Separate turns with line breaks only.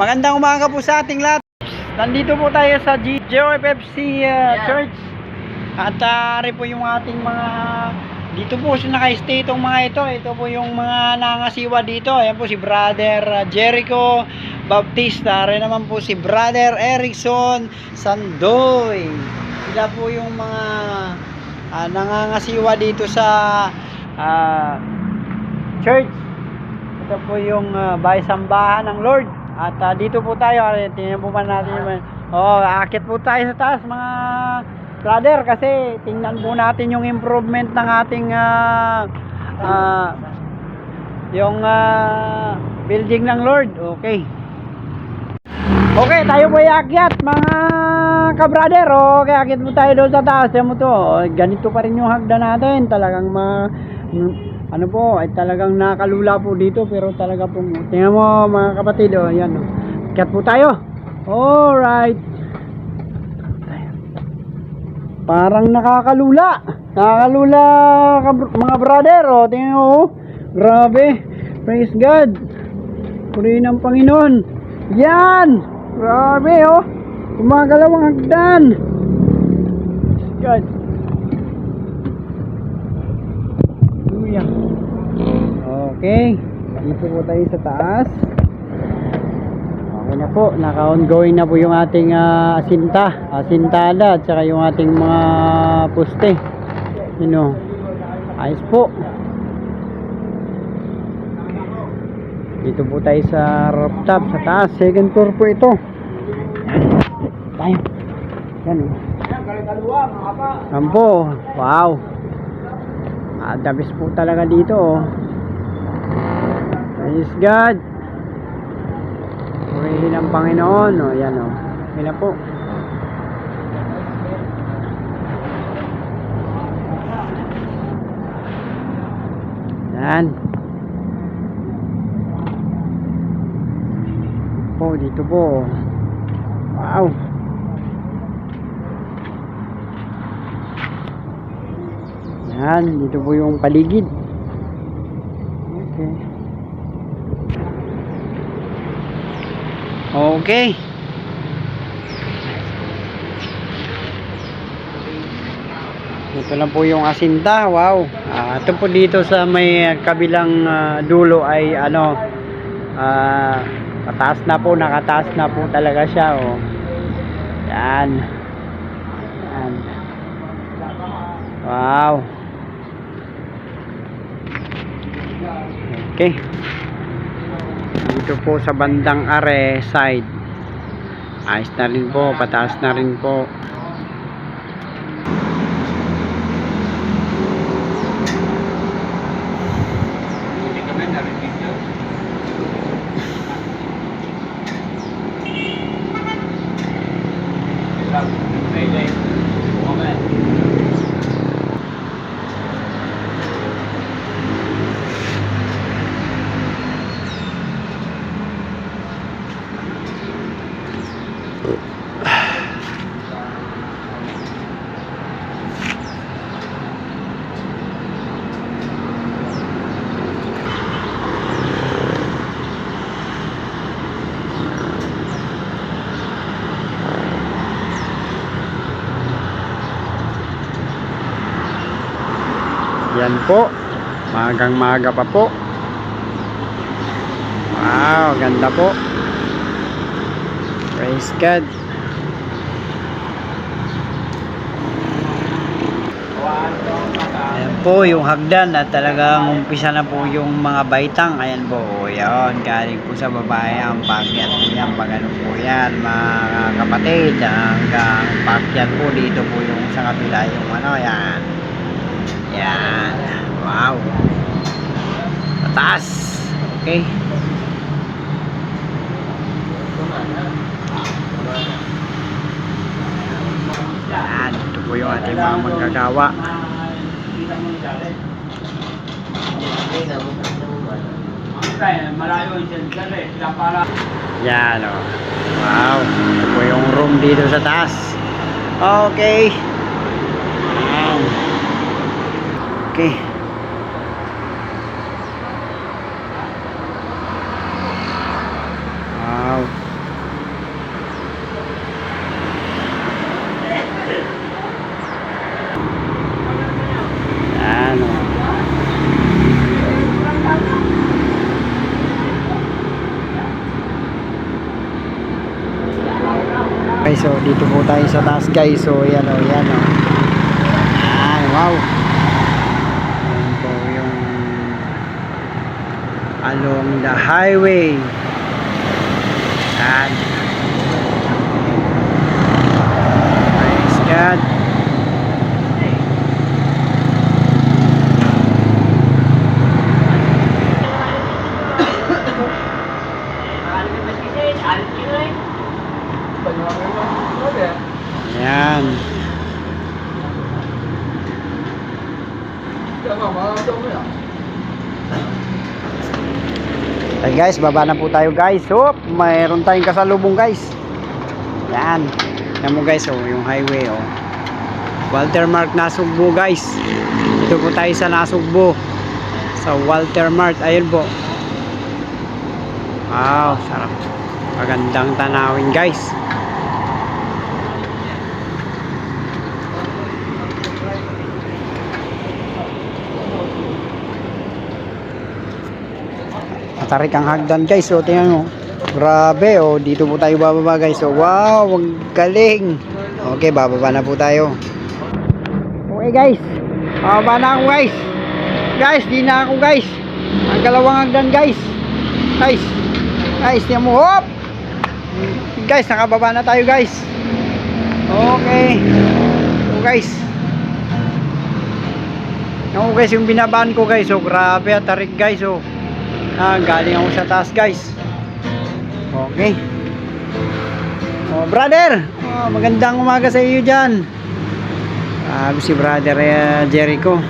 Magandang umaga po sa ating lahat. Nandito po tayo sa GOFFC Church. At rin po yung ating mga dito po naka-stay itong mga ito. Ito po yung mga nangasiwa dito. Ayan po si Brother Jericho Bautista. Rin naman po si Brother Erickson Sandoy. Sila po yung mga nangangasiwa dito sa church. Ito po yung bahay-sambahan ng Lord. At dito po tayo, tingnan po ba natin aakyat po tayo sa taas mga brother, kasi tingnan po natin yung improvement ng ating yung building ng Lord. Okay. Okay, tayo po iakyat mga ka-brother. Okay, akyat po tayo doon sa taas. Yan mo to. Ganito pa rin yung hagdan natin. Talagang ano po, ay talagang nakalula po dito, pero talaga po, tingnan mo mga kapatid, yan, akyat po tayo. Alright, parang nakakalula mga brother. Tingnan mo, grabe, praise God, purihin ang Panginoon. Yan, grabe, gumagalaw ang hagdan. God, okay, dito po tayo sa taas. Okay na po, naka-ongoing na po yung ating asintada at saka yung ating mga poste. Ayos po. Dito po tayo sa rooftop, sa taas, second floor po ito. Tayo. Yan. Yan po, wow. The best po talaga dito. Praise God, purihin ang Panginoon. Yan yun na po. Yan po, dito po. Wow. Yan, dito po yung paligid. Okay. Okay. Ito lang po yung asinta. Wow. Ito po dito sa may kabilang dulo ay nakataas na po talaga siya. Yan. Yan. Wow. Okay. Dito po sa bandang are side, ayos na rin po, pataas na rin po. Yan po, magang maga pa po. Wow, ganda po. Praise God. Ayan po yung hagdan at talagang umpisa na po yung mga baitang. Ayan po, yan, galing po sa babae ang pakyat. Yan, pagano po yan mga kapatid, hanggang pakyat po dito po yung sa kabila yung yan. Yan. Wow. Mataas. Okay. Yan. Ito po yung ating mga manggagawa. Yan wow. Ito po yung room dito sa taas. Okay. Yan. Okay. Wow. Okay, so dito po tayo sa taas guys. So yan o, yan o. Ay, wow. Yan po yung along the highway. Yan. Praise God. Yan. Ay guys, baba na po tayo guys. So, mayroon tayong kasalubong guys. Yan. Yan mo guys, oh, yung highway oh. Walter Mart Nasugbo guys. Dito po tayo sa Nasugbo. Sa Walter Mart, ayun po. Wow, sarap. Magandang tanawin guys. Matarik ang hagdan guys. So tingnan mo. Grabe oh. Dito po tayo bababa guys. So wow, ang galing. Okay, bababa na po tayo. Okay guys. Bababa na ako guys. Guys, di na ako guys. Ang kalawang hagdan guys. Guys. Guys, tingnan mo. Hop. Guys, nakababa na tayo guys. Okay. So guys. Ako guys, yung binabaan ko guys. So grabe at tarik guys. So galing ako sa taas guys. Okay. Oh, brother, magandang umaga sa iyo dyan. Si brother Jericho.